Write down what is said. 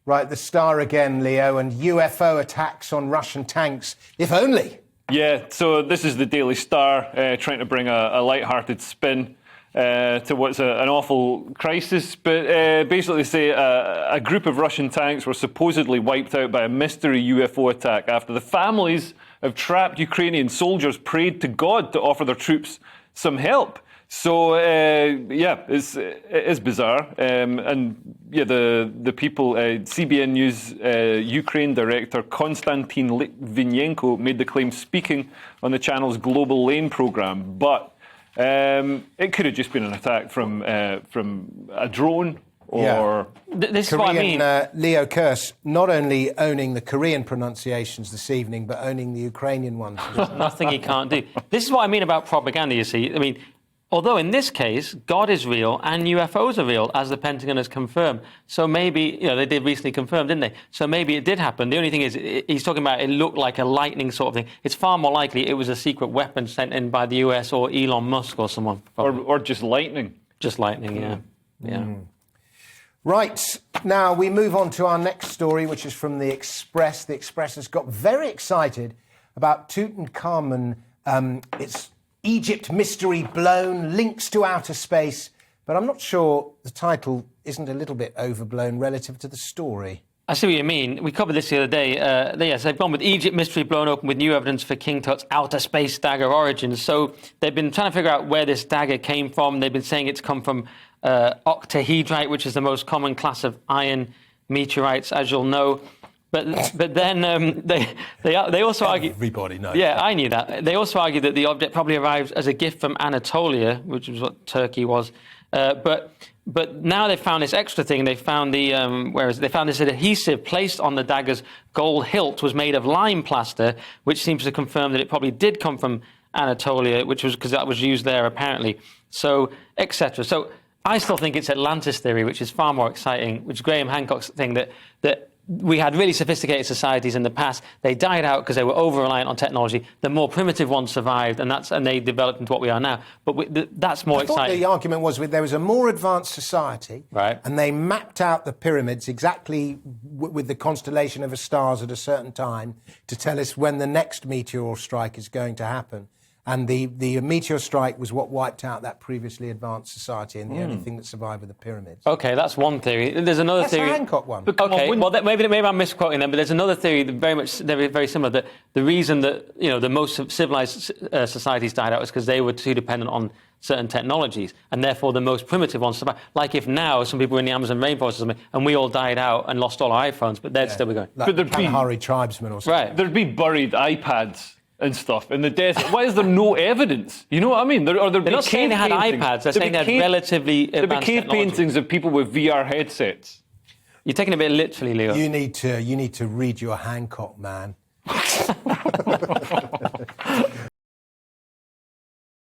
Right, the star again, Leo, and UFO attacks on Russian tanks, if only. Yeah, so this is the Daily Star trying to bring a light-hearted spin to what's an awful crisis. But basically say a group of Russian tanks were supposedly wiped out by a mystery UFO attack after the families of trapped Ukrainian soldiers prayed to God to offer their troops some help. So, it is bizarre. The people, CBN News Ukraine director Konstantin Litvinenko made the claim speaking on the channel's Global Lane programme. But it could have just been an attack from a drone or... This is Korean, what I mean. Leo Kearse not only owning the Korean pronunciations this evening, but owning the Ukrainian ones. There's nothing he can't do. This is what I mean about propaganda, you see. I mean, although in this case, God is real and UFOs are real, as the Pentagon has confirmed. So maybe, they did recently confirm, didn't they? So maybe it did happen. The only thing is, he's talking about it looked like a lightning sort of thing. It's far more likely it was a secret weapon sent in by the US or Elon Musk or someone. Or just lightning. Just lightning, yeah. Yeah. Right, now we move on to our next story, which is from The Express. The Express has got very excited about Tutankhamun. It's Egypt mystery blown, links to outer space. But I'm not sure the title isn't a little bit overblown relative to the story. I see what you mean. We covered this the other day. Yes, they've gone with Egypt mystery blown open with new evidence for King Tut's outer space dagger origins. So they've been trying to figure out where this dagger came from. They've been saying it's come from octahedrite, which is the most common class of iron meteorites, as you'll know. But then they also argue... Everybody knows. Yeah, I knew that. They also argue that the object probably arrived as a gift from Anatolia, which is what Turkey was. But now they've found this extra thing. They found they found this adhesive placed on the dagger's gold hilt was made of lime plaster, which seems to confirm that it probably did come from Anatolia, which was because that was used there apparently. So, etc. So I still think it's Atlantis theory, which is far more exciting, which is Graham Hancock's thing that we had really sophisticated societies in the past. They died out because they were over-reliant on technology. The more primitive ones survived, and they developed into what we are now. But that's more exciting. I thought the argument was there was a more advanced society, right, and they mapped out the pyramids exactly with the constellation of the stars at a certain time to tell us when the next meteor strike is going to happen. And the meteor strike was what wiped out that previously advanced society, and the only thing that survived were the pyramids. OK, that's one theory. There's another theory. That's the Hancock one. OK, well, maybe I'm misquoting them, but there's another theory they're very similar, that the reason that, the most civilized societies died out is because they were too dependent on certain technologies, and therefore the most primitive ones survived. Like if now some people were in the Amazon rainforest or something, and we all died out and lost all our iPhones, but they'd still be going. Like the Kalahari tribesmen or something. Right. There'd be buried iPads and stuff in the desert. Why is there no evidence? You know what I mean? They're not saying they had iPads. They're saying they had relatively advanced technology. There'd be cave paintings of people with VR headsets. You're taking it a bit literally, Leo. You need to read your Hancock, man.